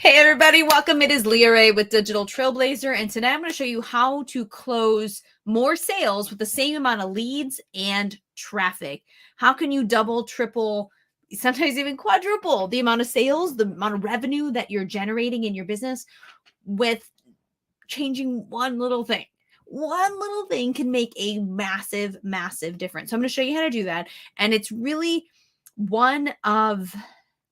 Hey everybody, welcome. It is Leah Ray with Digital Trailblazer, and today I'm going to show you how to close more sales with the same amount of leads and traffic. How can you double, triple, sometimes even quadruple the amount of sales, the amount of revenue that you're generating in your business with changing one little thing? One little thing can make a massive, massive difference. So I'm going to show you how to do that, and it's really one of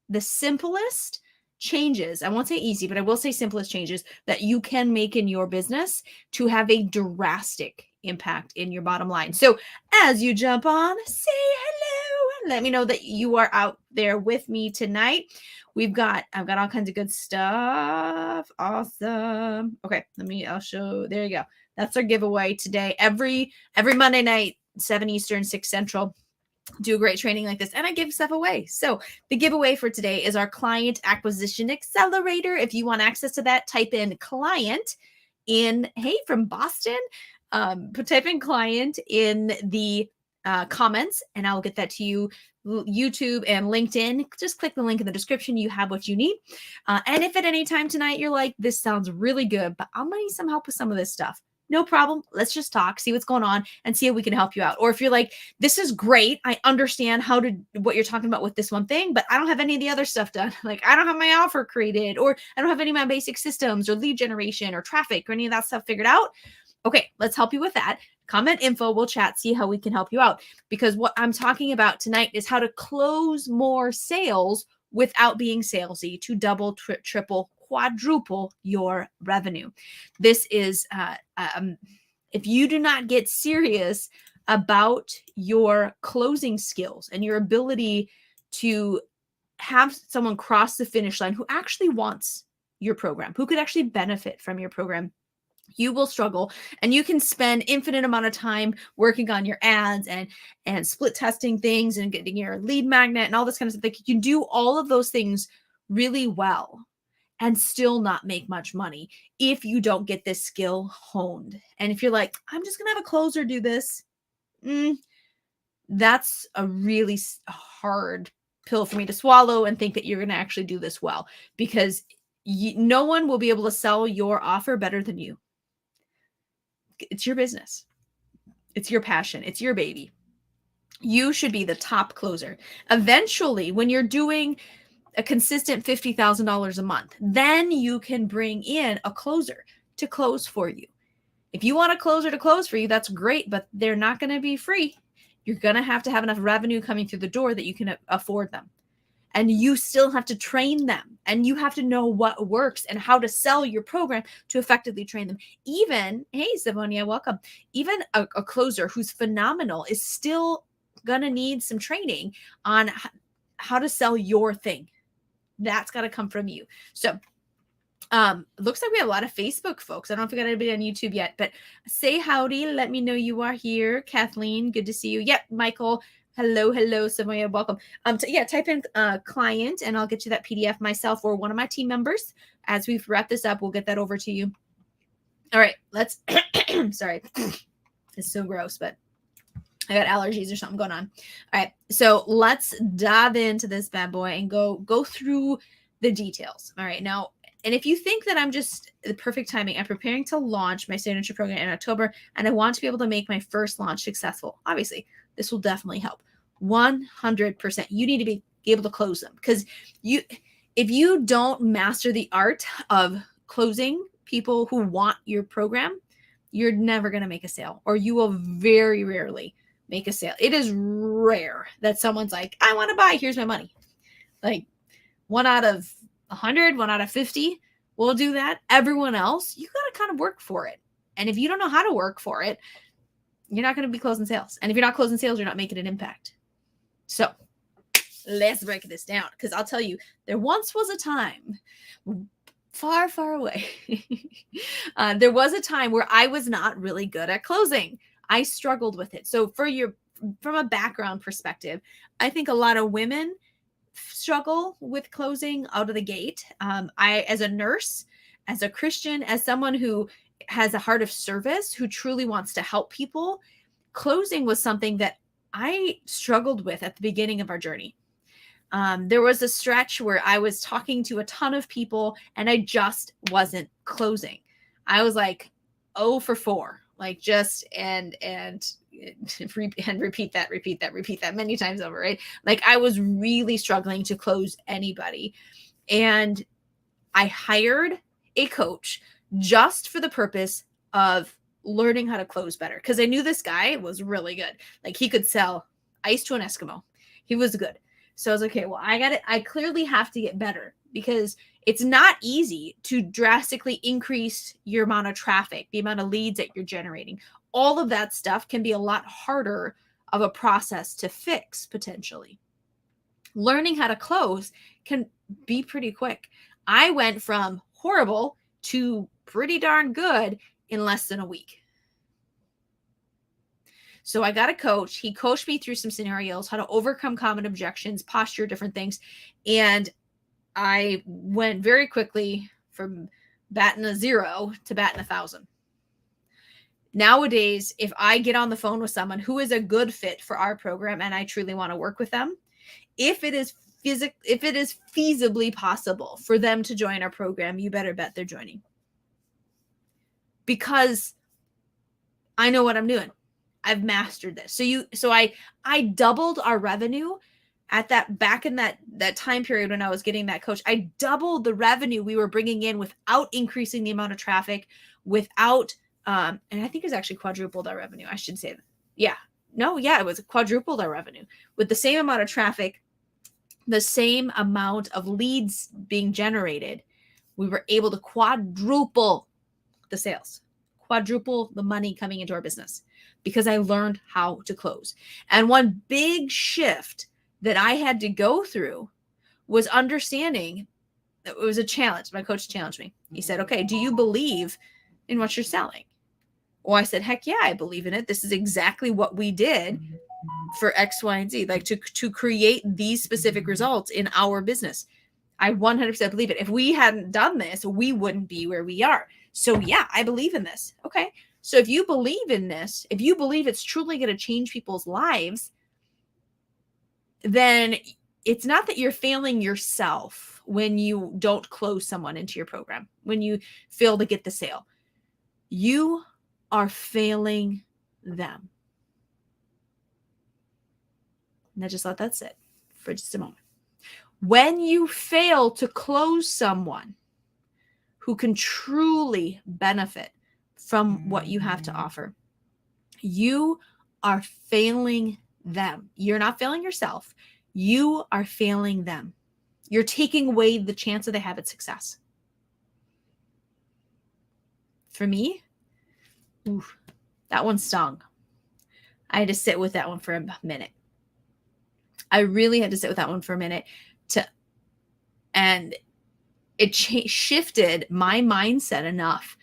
the simplest changes, I won't say easy, but I will say simplest changes that you can make in your business to have a drastic impact in your bottom line. So as you jump on, say hello and let me know that you are out there with me tonight. I've got all kinds of good stuff. Awesome. Okay, I'll show. There you go. That's our giveaway today. Every Monday night, 7 Eastern, 6 Central. Do a great training like this, and I give stuff away. So the giveaway for today is our Client Acquisition Accelerator. If you want access to that, type in client from Boston. Type in client in the comments, and I'll get that to you. YouTube and LinkedIn. Just click the link in the description. You have what you need. And if at any time tonight you're like, this sounds really good, but I'm gonna need some help with some of this stuff, no problem. Let's just talk, see what's going on, and see how we can help you out. Or if you're like, this is great, I understand what you're talking about with this one thing, but I don't have any of the other stuff done. Like, I don't have my offer created, or I don't have any of my basic systems or lead generation or traffic or any of that stuff figured out. Okay, let's help you with that. Comment info, we'll chat, see how we can help you out. Because what I'm talking about tonight is how to close more sales without being salesy to double, triple, quadruple your revenue. This is, if you do not get serious about your closing skills and your ability to have someone cross the finish line who actually wants your program, who could actually benefit from your program, you will struggle, and you can spend infinite amount of time working on your ads and split testing things and getting your lead magnet and all this kind of stuff. Like, you can do all of those things really well and still not make much money if you don't get this skill honed. And if you're like, I'm just gonna have a closer do this, that's a really hard pill for me to swallow and think that you're gonna actually do this well, because no one will be able to sell your offer better than you. It's your business. It's your passion. It's your baby. You should be the top closer. Eventually, when you're doing a consistent $50,000 a month, then you can bring in a closer to close for you. If you want a closer to close for you, that's great, but they're not going to be free. You're going to have enough revenue coming through the door that you can afford them. And you still have to train them, and you have to know what works and how to sell your program to effectively train them. Even, hey, Savonia, welcome. Even a closer who's phenomenal is still going to need some training on how to sell your thing. That's got to come from you. So looks like we have a lot of Facebook folks. I don't know if we got anybody on YouTube yet, but say howdy. Let me know you are here. Kathleen, good to see you. Yep, Michael. Hello, Samoya, welcome. Type in client, and I'll get you that PDF myself or one of my team members. As we've wrapped this up, we'll get that over to you. All right, let's, sorry, it's so gross, but I got allergies or something going on. All right, so let's dive into this bad boy and go through the details. All right, now, and if you think that I'm just the perfect timing, I'm preparing to launch my signature program in October, and I want to be able to make my first launch successful. Obviously, this will definitely help. 100%. You need to be able to close them, because if you don't master the art of closing people who want your program, you're never going to make a sale, or you will very rarely make a sale. It is rare that someone's like, I want to buy, here's my money. Like 1 out of 100, 1 out of 50 will do that. Everyone else, you got to kind of work for it. And if you don't know how to work for it, you're not going to be closing sales. And if you're not closing sales, you're not making an impact. So let's break this down, because I'll tell you, there once was a time far, far away. There was a time where I was not really good at closing. I struggled with it. So from a background perspective, I think a lot of women struggle with closing out of the gate. I, as a nurse, as a Christian, as someone who has a heart of service, who truly wants to help people, closing was something that I struggled with at the beginning of our journey. There was a stretch where I was talking to a ton of people and I just wasn't closing. I was like 0 for 4, like just and repeat that many times over, right? Like I was really struggling to close anybody. And I hired a coach just for the purpose of learning how to close better, because I knew this guy was really good. Like he could sell ice to an Eskimo. He was good. So I was like, okay, well, I clearly have to get better, because it's not easy to drastically increase your amount of traffic, the amount of leads that you're generating. All of that stuff can be a lot harder of a process to fix potentially. Learning how to close can be pretty quick. I went from horrible to pretty darn good in less than a week. So I got a coach. He coached me through some scenarios, how to overcome common objections, posture, different things. And I went very quickly from batting a 0 to batting 1,000. Nowadays, if I get on the phone with someone who is a good fit for our program and I truly want to work with them, if it is feasibly possible for them to join our program, you better bet they're joining. Because I know what I'm doing. I've mastered this. So I doubled our revenue at back in that time period when I was getting that coach. I doubled the revenue we were bringing in without increasing the amount of traffic, without and I think it's actually quadrupled our revenue. I should say that. Yeah. No, yeah, it was quadrupled our revenue with the same amount of traffic, the same amount of leads being generated. We were able to quadruple the sales, quadruple the money coming into our business, because I learned how to close. And one big shift that I had to go through was understanding that it was a challenge. My coach challenged me. He said, okay, do you believe in what you're selling? Well, I said, heck yeah, I believe in it. This is exactly what we did for X, Y, and Z, like to create these specific results in our business. I 100% believe it. If we hadn't done this, we wouldn't be where we are. So yeah, I believe in this. Okay. So if you believe in this, if you believe it's truly going to change people's lives, then it's not that you're failing yourself when you don't close someone into your program, when you fail to get the sale. You are failing them. Now just let that sit for just a moment. When you fail to close someone who can truly benefit from what you have to offer, you are failing them. You're not failing yourself. You are failing them. You're taking away the chance that they have at success. For me, that one stung. I had to sit with that one for a minute. I really had to sit with that one for a minute and it shifted my mindset enough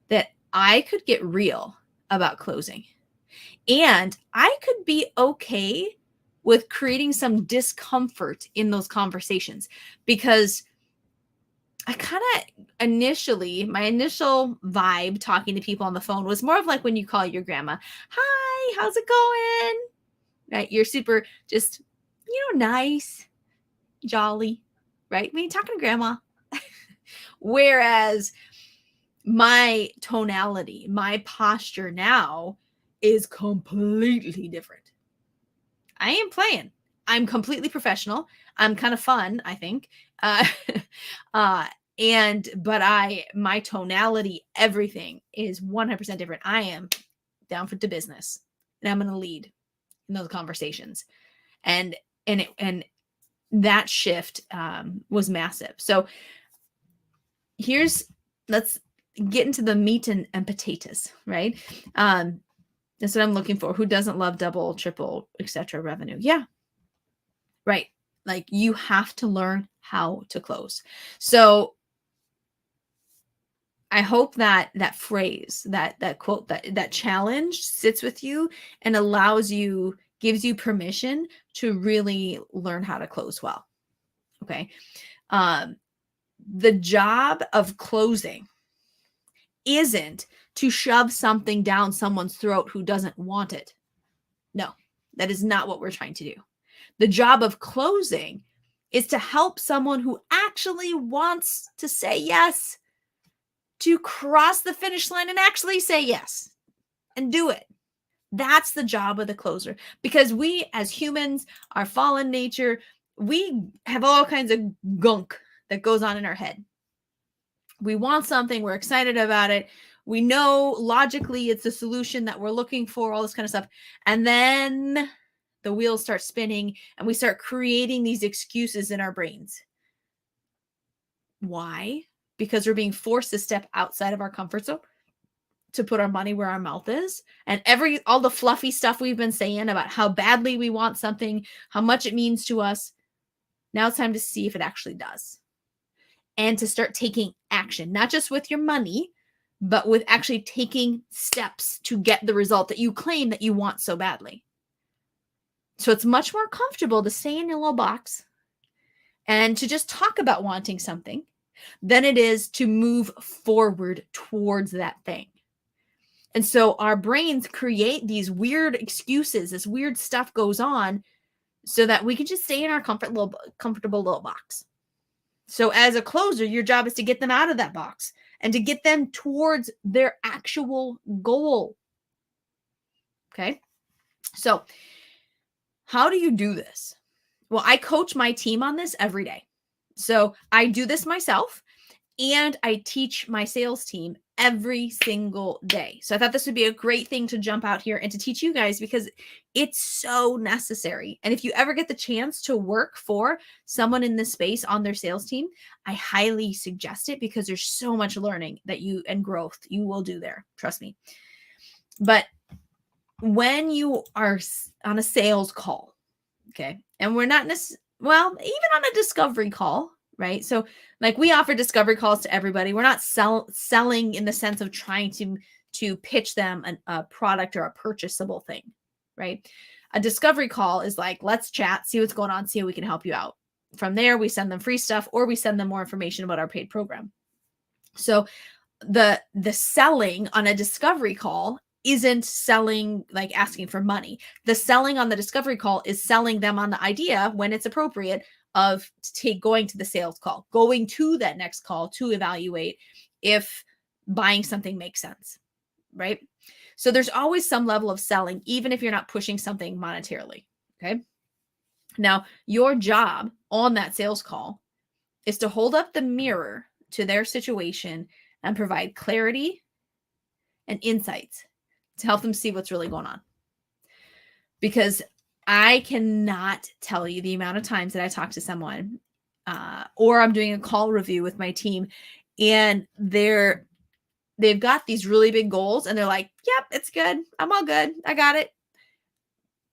that I could get real about closing. And I could be okay with creating some discomfort in those conversations, because I kind of my initial vibe talking to people on the phone was more of like when you call your grandma, hi, how's it going? Right? You're super just, nice, jolly, right? When you're talking to grandma. Whereas my tonality, my posture now is completely different. I ain't playing. I'm completely professional. I'm kind of fun, I think. My tonality, everything is 100% different. I am down for the business, and I'm going to lead in those conversations. And that shift was massive. So let's get into the meat and potatoes, right? That's what I'm looking for. Who doesn't love double, triple, etc. revenue? Yeah. Right. Like you have to learn how to close. So I hope that phrase, that quote, that challenge sits with you and gives you permission to really learn how to close well. Okay. The job of closing isn't to shove something down someone's throat who doesn't want it. No, that is not what we're trying to do. The job of closing is to help someone who actually wants to say yes to cross the finish line and actually say yes and do it. That's the job of the closer, because we as humans, our fallen nature, we have all kinds of gunk that goes on in our head. We want something, we're excited about it. We know logically it's the solution that we're looking for, all this kind of stuff. And then the wheels start spinning and we start creating these excuses in our brains. Why? Because we're being forced to step outside of our comfort zone, to put our money where our mouth is. And all the fluffy stuff we've been saying about how badly we want something, how much it means to us. Now it's time to see if it actually does. And to start taking action, not just with your money, but with actually taking steps to get the result that you claim that you want so badly. So it's much more comfortable to stay in your little box and to just talk about wanting something than it is to move forward towards that thing. And so our brains create these weird excuses, this weird stuff goes on so that we can just stay in our comfortable little box. So as a closer, your job is to get them out of that box and to get them towards their actual goal. Okay. So how do you do this? Well, I coach my team on this every day. So I do this myself and I teach my sales team every single day. So I thought this would be a great thing to jump out here and to teach you guys, because it's so necessary. And if you ever get the chance to work for someone in this space on their sales team, I highly suggest it, because there's so much learning and growth you will do there. Trust me. But when you are on a sales call, okay, and we're not even on a discovery call, right? So like we offer discovery calls to everybody. We're not selling in the sense of trying to pitch them a product or a purchasable thing, right? A discovery call is like, let's chat, see what's going on, see how we can help you out. From there, we send them free stuff or we send them more information about our paid program. So the selling on a discovery call isn't selling, like asking for money. The selling on the discovery call is selling them on the idea, when it's appropriate, of going to the sales call, going to that next call to evaluate if buying something makes sense, right? So there's always some level of selling, even if you're not pushing something monetarily, okay? Now, your job on that sales call is to hold up the mirror to their situation and provide clarity and insights to help them see what's really going on. Because I cannot tell you the amount of times that I talk to someone or I'm doing a call review with my team and they've got these really big goals and they're like, yep, it's good. I'm all good. I got it.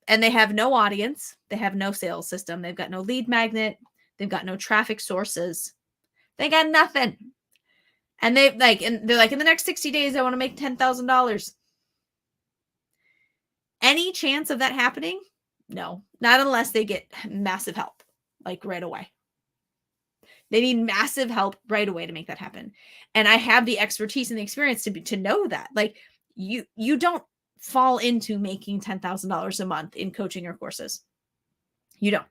And they have no audience. They have no sales system. They've got no lead magnet. They've got no traffic sources. They got nothing. And they're like, in the next 60 days, I want to make $10,000. Any chance of that happening? No, not unless they get massive help, like right away. They need massive help right away to make that happen. And I have the expertise and the experience to know that. Like you don't fall into making $10,000 a month in coaching or courses. You don't.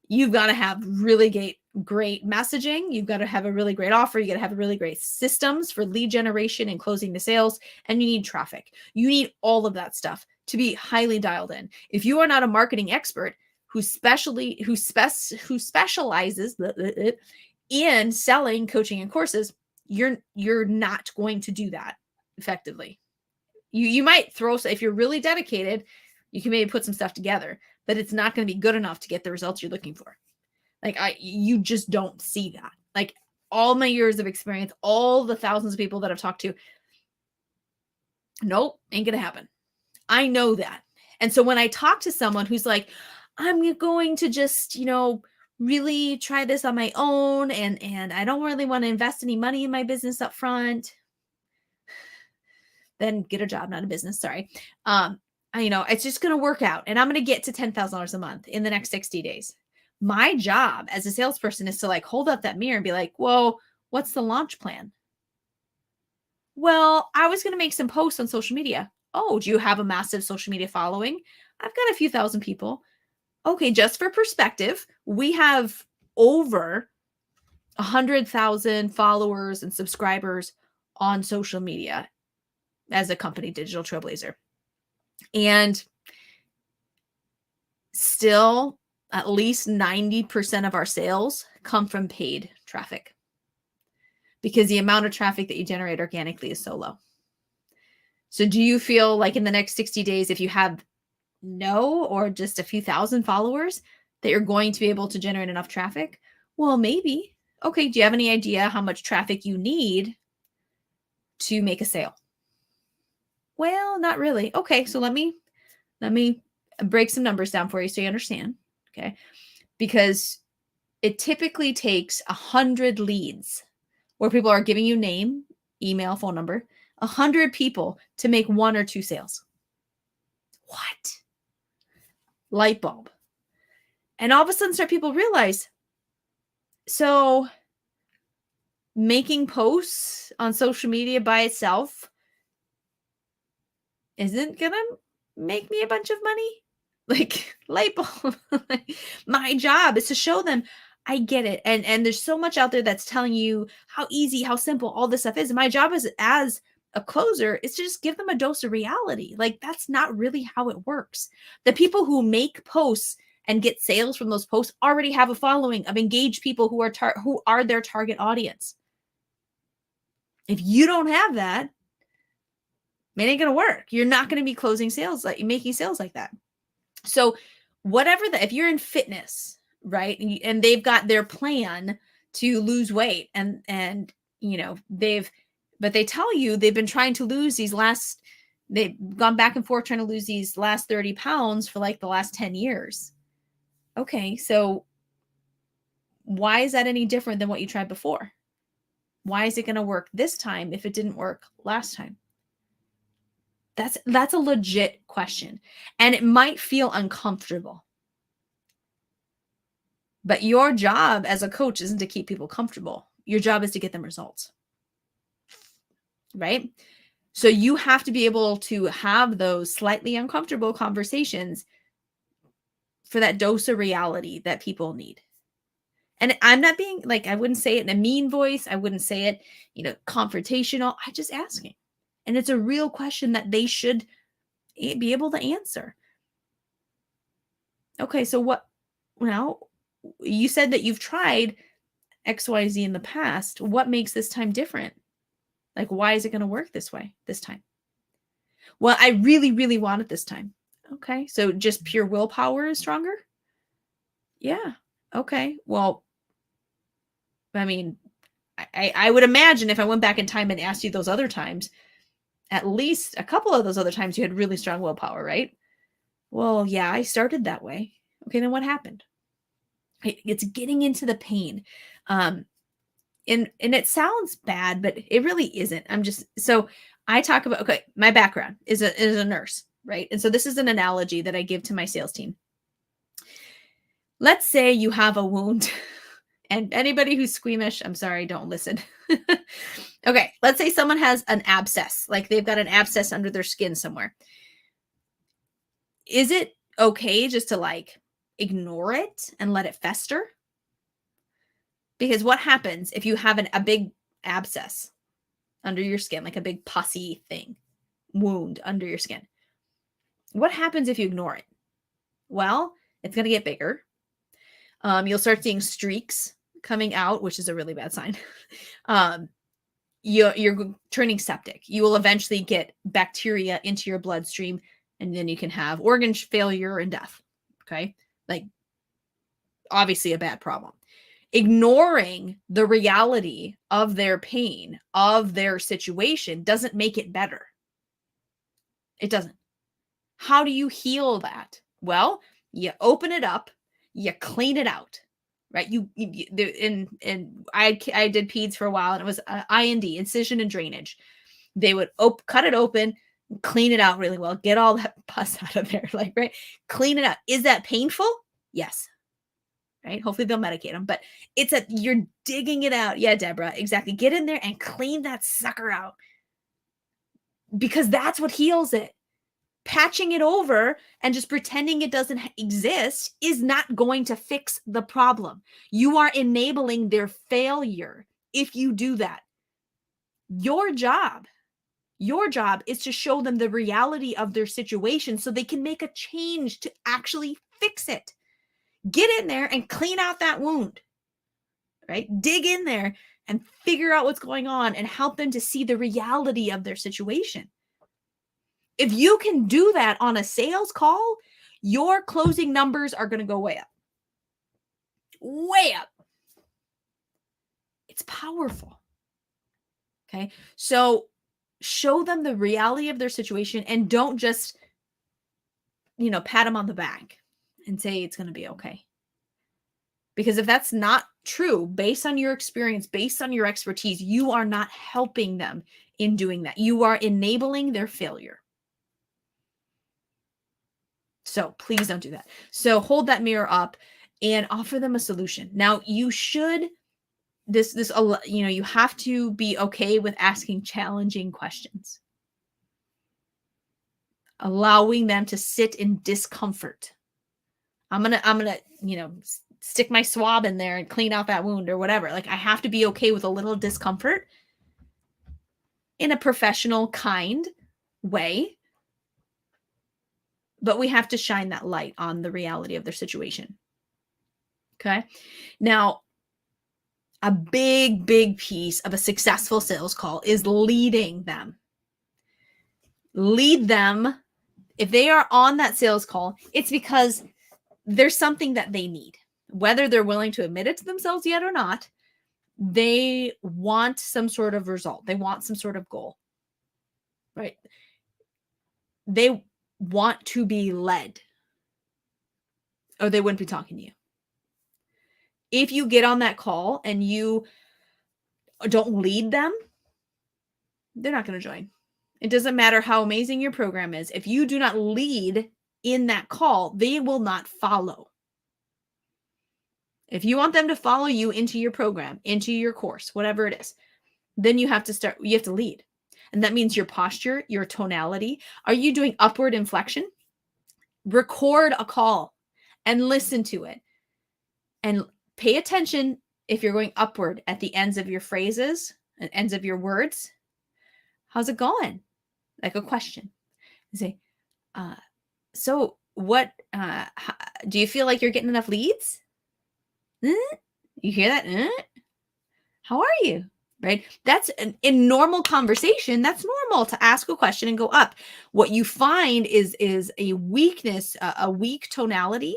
You've got to have really great messaging. You've got to have a really great offer. You got to have really great systems for lead generation and closing the sales. And you need traffic. You need all of that stuff to be highly dialed in. If you are not a marketing expert who specializes in selling coaching and courses, you're not going to do that effectively. You might if you're really dedicated, you can maybe put some stuff together, but it's not going to be good enough to get the results you're looking for. Like you just don't see that. Like all my years of experience, all the thousands of people that I've talked to, nope, ain't going to happen. I know that. And so when I talk to someone who's like, I'm going to just, really try this on my own and I don't really want to invest any money in my business up front, then get a job, not a business. Sorry. It's just going to work out and I'm going to get to $10,000 a month in the next 60 days. My job as a salesperson is to like hold up that mirror and be like, whoa, what's the launch plan? Well, I was going to make some posts on social media. Oh, do you have a massive social media following? I've got a few thousand people. Okay, just for perspective, we have over 100,000 followers and subscribers on social media as a company, Digital Trailblazer. And still, at least 90% of our sales come from paid traffic because the amount of traffic that you generate organically is so low. So do you feel like in the next 60 days, if you have no or just a few thousand followers, that you're going to be able to generate enough traffic? Well, maybe. Okay, do you have any idea how much traffic you need to make a sale? Well, not really. Okay, so let me break some numbers down for you so you understand. Okay, because it typically takes 100 leads where people are giving you name, email, phone number, 100 people to make 1 or 2 sales. What? Light bulb. And all of a sudden people realize, so making posts on social media by itself isn't gonna make me a bunch of money. Like, light bulb. My job is to show them I get it. And there's so much out there that's telling you how easy, how simple all this stuff is. And my job is, as a closer, is to just give them a dose of reality. Like, that's not really how it works. The people who make posts and get sales from those posts already have a following of engaged people who are their target audience. If you don't have that, it ain't gonna work. You're not gonna be closing sales, like making sales like that. So whatever if you're in fitness, right, and they've got their plan to lose weight, and but they tell you they've been trying to lose they've gone back and forth trying to lose these last 30 pounds for like the last 10 years. Okay, so why is that any different than what you tried before? Why is it going to work this time if it didn't work last time? That's a legit question. And it might feel uncomfortable. But your job as a coach isn't to keep people comfortable. Your job is to get them results. Right? So you have to be able to have those slightly uncomfortable conversations for that dose of reality that people need. And I'm not being like, I wouldn't say it in a mean voice. I wouldn't say it, confrontational. I'm just asking. And it's a real question that they should be able to answer. Okay, so what? Well, you said that you've tried XYZ in the past. What makes this time different? Like, why is it going to work this way this time? Well, I really, really want it this time. Okay, so just pure willpower is stronger? Yeah. Okay. Well, I mean, I would imagine if I went back in time and asked you those other times, at least a couple of those other times you had really strong willpower, right? Well, yeah, I started that way. Okay, then what happened? It's getting into the pain. And it sounds bad, but it really isn't. So I talk about, okay, my background is a nurse, right? And so this is an analogy that I give to my sales team. Let's say you have a wound. And anybody who's squeamish, I'm sorry, don't listen. Okay, let's say someone has an abscess, like they've got an abscess under their skin somewhere. Is it okay just to ignore it and let it fester? Because what happens if you have a big abscess under your skin, like a big pussy wound under your skin? What happens if you ignore it? Well, it's going to get bigger. You'll start seeing streaks coming out, which is a really bad sign. You're turning septic. You will eventually get bacteria into your bloodstream, and then you can have organ failure and death. Okay? Obviously a bad problem. Ignoring the reality of their pain, of their situation, doesn't make it better. It doesn't. How do you heal that? Well, you open it up, you clean it out, right? I did peds for a while, and it was IND, incision and drainage. They would cut it open, clean it out really well, get all that pus out of there, right? Clean it out. Is that painful? Yes. Right? Hopefully they'll medicate them, but you're digging it out. Yeah, Deborah, exactly. Get in there and clean that sucker out, because that's what heals it. Patching it over and just pretending it doesn't exist is not going to fix the problem. You are enabling their failure if you do that. Your job is to show them the reality of their situation so they can make a change to actually fix it. Get in there and clean out that wound, right? Dig in there and figure out what's going on and help them to see the reality of their situation. If you can do that on a sales call, your closing numbers are going to go way up. Way up. It's powerful. Okay. So show them the reality of their situation and don't just, pat them on the back and say it's going to be okay. Because if that's not true, based on your experience, based on your expertise, you are not helping them in doing that. You are enabling their failure. So please don't do that. So hold that mirror up and offer them a solution. Now you should, you have to be okay with asking challenging questions. Allowing them to sit in discomfort. I'm going to, stick my swab in there and clean out that wound or whatever. Like I have to be okay with a little discomfort in a professional, kind way. But we have to shine that light on the reality of their situation. Okay. Now, a big, big piece of a successful sales call is leading them. Lead them. If they are on that sales call, it's because there's something that they need. Whether they're willing to admit it to themselves yet or not, they want some sort of result. They want some sort of goal, right? They want to be led, or they wouldn't be talking to you. If you get on that call and you don't lead them, they're not going to join. It doesn't matter how amazing your program is. If you do not lead in that call, they will not follow. If you want them to follow you into your program, into your course, whatever it is, then you have to lead. And that means your posture, your tonality. Are you doing upward inflection? Record a call and listen to it. And pay attention if you're going upward at the ends of your phrases and ends of your words. How's it going? Like a question. You say, so what, do you feel like you're getting enough leads? You hear that? How are you? Right? That's in normal conversation. That's normal to ask a question and go up. What you find is a weakness, a weak tonality.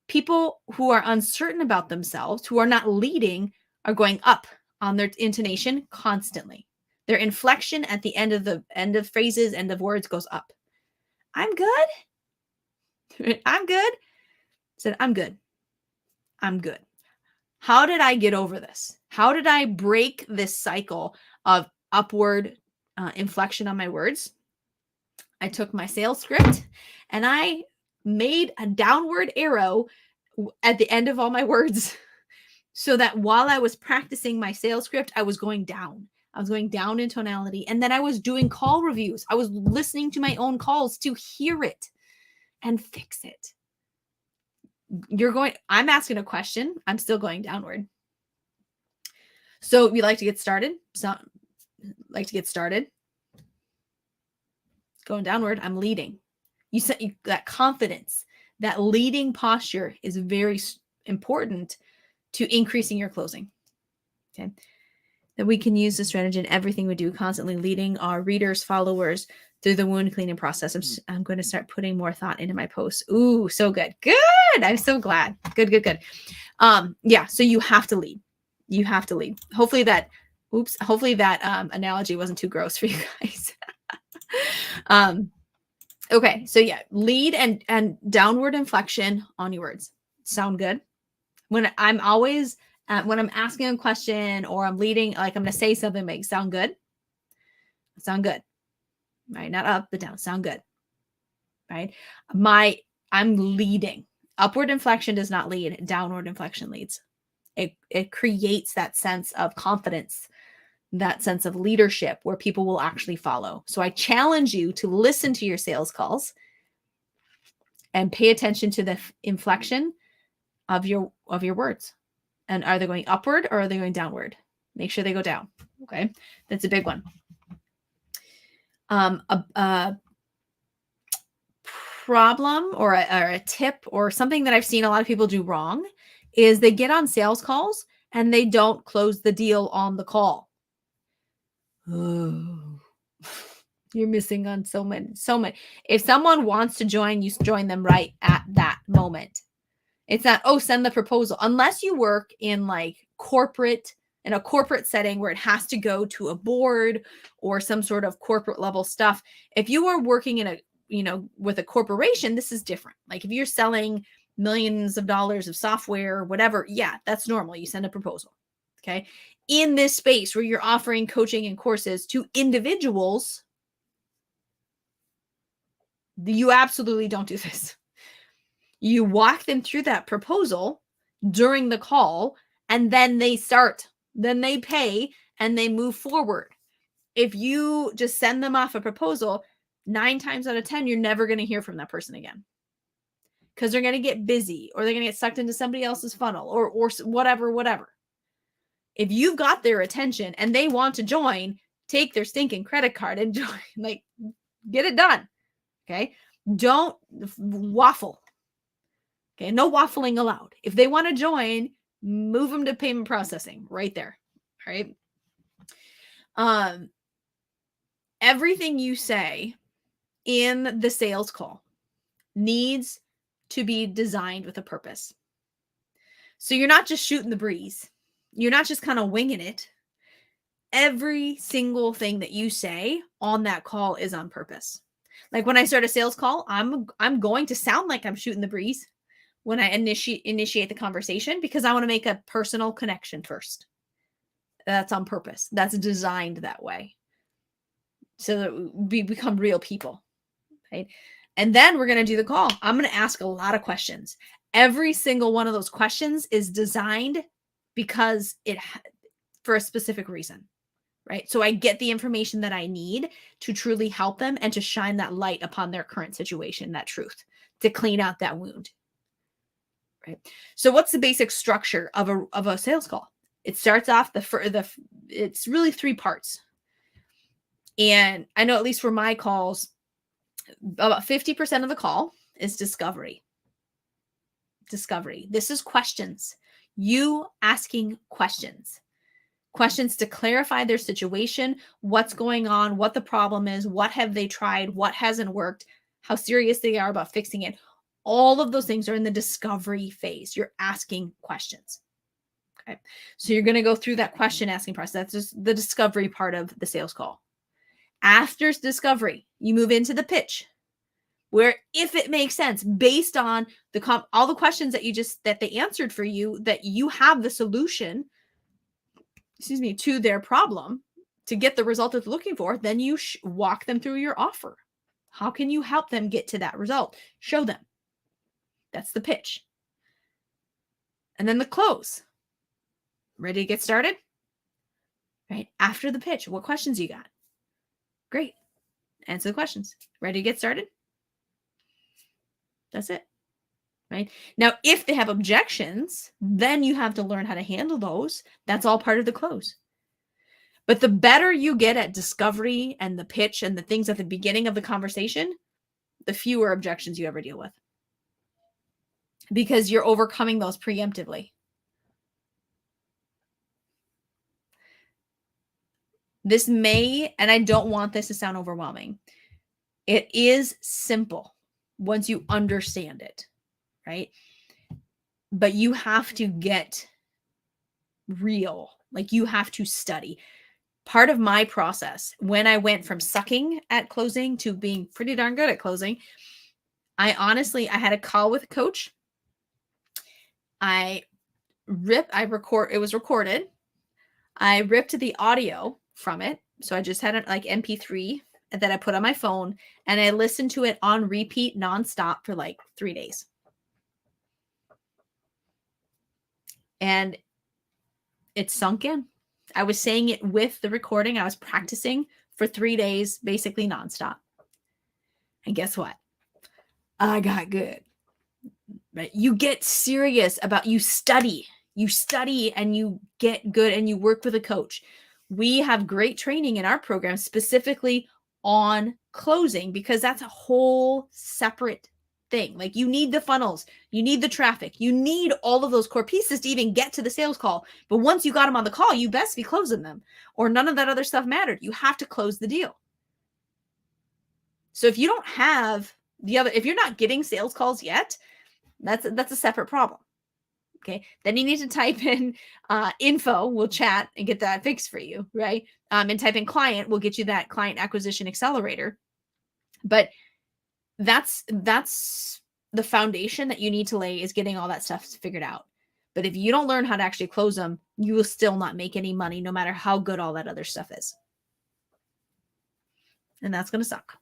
People who are uncertain about themselves, who are not leading, are going up on their intonation constantly. Their inflection at the end of phrases, end of words goes up. I'm good. I'm good. Said, I'm good. I'm good. How did I get over this? How did I break this cycle of upward inflection on my words? I took my sales script and I made a downward arrow at the end of all my words so that while I was practicing my sales script, I was going down. I was going down in tonality. And then I was doing call reviews. I was listening to my own calls to hear it and fix it. I'm asking a question. I'm still going downward. So you like to get started? Going downward. I'm leading. You set that confidence, that leading posture is very important to increasing your closing. Okay. That we can use this strategy in everything we do, constantly leading our readers, followers through the wound cleaning process. I'm going to start putting more thought into my posts. Ooh, so good. Good. I'm so glad. Good. Yeah. So you have to lead. You have to lead. Hopefully that analogy wasn't too gross for you guys. Okay. So yeah, lead and downward inflection on your words. Sound good? When I'm asking a question or I'm leading, like I'm going to say something, make sound good. Sound good. Right? Not up, but down. Sound good. Right? I'm leading. Upward inflection does not lead. Downward inflection leads. It creates that sense of confidence that sense of leadership where people will actually follow. So I challenge you to listen to your sales calls and pay attention to the inflection of your words. And are they going upward or are they going downward? Make sure they go down. Okay. That's a big one. A problem or a tip or something that I've seen a lot of people do wrong is they get on sales calls and they don't close the deal on the call. Oh, you're missing on so many. If someone wants to join, you join them right at that moment. It's not, oh, send the proposal. Unless you work in like in a corporate setting where it has to go to a board or some sort of corporate level stuff. If you are working in with a corporation, this is different. Like if you're selling millions of dollars of software or whatever, yeah, that's normal. You send a proposal. Okay. In this space where you're offering coaching and courses to individuals, you absolutely don't do this. You walk them through that proposal during the call, and then they start, then they pay, and they move forward. If you just send them off a proposal, 9 times out of 10, you're never going to hear from that person again because they're going to get busy or they're going to get sucked into somebody else's funnel or whatever. If you've got their attention and they want to join, take their stinking credit card and join, like get it done. Okay. Don't waffle. Okay. No waffling allowed. If they want to join, move them to payment processing right there. All right. Everything you say in the sales call needs to be designed with a purpose. So you're not just shooting the breeze. You're not just kind of winging it. Every single thing that you say on that call is on purpose. Like when I start a sales call, I'm going to sound like I'm shooting the breeze when I initiate the conversation because I want to make a personal connection first. That's on purpose. That's designed that way so that we become real people, right? And then we're going to do the call. I'm going to ask a lot of questions. Every single one of those questions is designed because for a specific reason, right? So I get the information that I need to truly help them and to shine that light upon their current situation, that truth, to clean out that wound, right? So what's the basic structure of a sales call? It starts off it's really 3 parts. And I know at least for my calls, about 50% of the call is discovery. This is questions. You asking questions to clarify their situation, what's going on, what the problem is, what have they tried, what hasn't worked, how serious they are about fixing it. All of those things are in the discovery phase. You're asking questions. Okay. So you're going to go through that question asking process. That's just the discovery part of the sales call. After discovery, you move into the pitch, where if it makes sense based on all the questions that they answered for you, that you have the solution, to their problem to get the result that they're looking for, then you walk them through your offer. How can you help them get to that result? Show them. That's the pitch. And then the close. Ready to get started? Right? After the pitch, what questions you got? Great. Answer the questions. Ready to get started? That's it. Right? Now, if they have objections, then you have to learn how to handle those. That's all part of the close. But the better you get at discovery and the pitch and the things at the beginning of the conversation, the fewer objections you ever deal with. Because you're overcoming those preemptively. This may, and I don't want this to sound overwhelming, it is simple once you understand it, right? But you have to get real. Like you have to study. Part of my process, when I went from sucking at closing to being pretty darn good at closing, I had a call with a coach. It was recorded. I ripped the audio from it. So I just had it like MP3 that I put on my phone and I listened to it on repeat nonstop for like 3 days. And it sunk in. I was saying it with the recording. I was practicing for 3 days, basically nonstop. And guess what? I got good. Right? You get serious about, you study and you get good and you work with a coach. We have great training in our program specifically on closing, because that's a whole separate thing. Like, you need the funnels, you need the traffic, you need all of those core pieces to even get to the sales call. But once you got them on the call, you best be closing them, or none of that other stuff mattered. You have to close the deal. So if you don't have if you're not getting sales calls yet, that's a separate problem. Okay. Then you need to type in info. We'll chat and get that fixed for you. Right. And type in client. We'll get you that client acquisition accelerator. But that's the foundation that you need to lay, is getting all that stuff figured out. But if you don't learn how to actually close them, you will still not make any money, no matter how good all that other stuff is. And that's going to suck.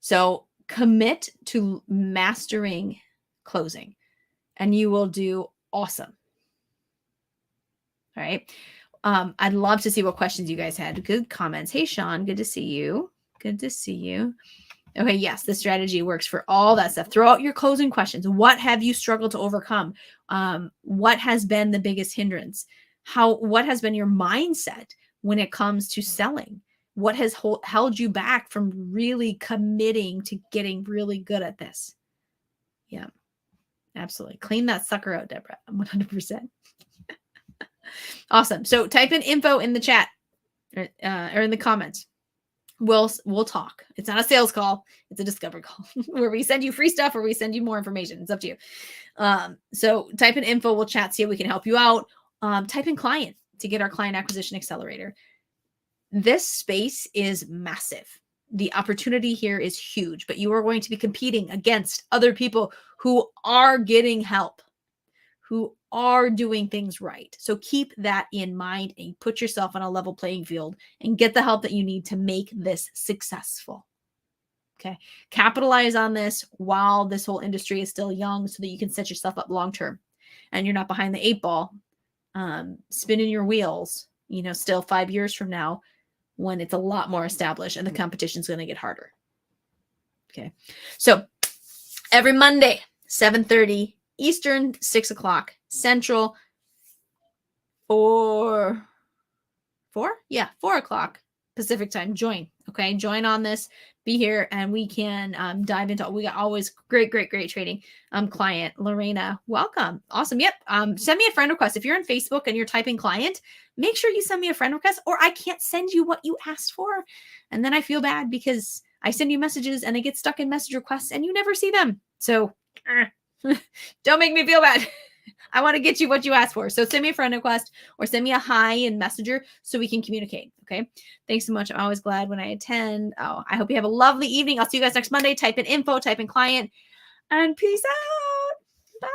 So commit to mastering closing, and you will do awesome. All right. I'd love to see what questions you guys had. Good comments. Hey, Sean, good to see you. Good to see you. Okay. Yes. The strategy works for all that stuff. Throw out your closing questions. What have you struggled to overcome? What has been the biggest hindrance? What has been your mindset when it comes to selling? What has held you back from really committing to getting really good at this? Yeah, absolutely. Clean that sucker out, Deborah. 100%. Awesome. So type in info in the chat or in the comments. We'll talk. It's not a sales call. It's a discovery call where we send you free stuff or we send you more information. It's up to you. So type in info. We'll chat, see if we can help you out. Type in client to get our client acquisition accelerator. This space is massive. The opportunity here is huge, but you are going to be competing against other people who are getting help, who are doing things right. So keep that in mind and put yourself on a level playing field and get the help that you need to make this successful. Okay. Capitalize on this while this whole industry is still young, so that you can set yourself up long-term and you're not behind the 8 ball, spinning your wheels, still 5 years from now, when it's a lot more established and the competition is going to get harder. Okay. So every Monday, 7:30 Eastern, 6 o'clock Central, 4 o'clock Pacific time. Join. Okay. Join on this. Be here and we can dive into, we got always great training. Client Lorena, welcome. Awesome. Yep. Send me a friend request. If you're on Facebook and you're typing client, make sure you send me a friend request, or I can't send you what you asked for. And then I feel bad because I send you messages and I get stuck in message requests and you never see them. So don't make me feel bad. I want to get you what you asked for. So send me a friend request or send me a hi in Messenger so we can communicate. Okay. Thanks so much. I'm always glad when I attend. Oh, I hope you have a lovely evening. I'll see you guys next Monday. Type in info, type in client, and peace out. Bye.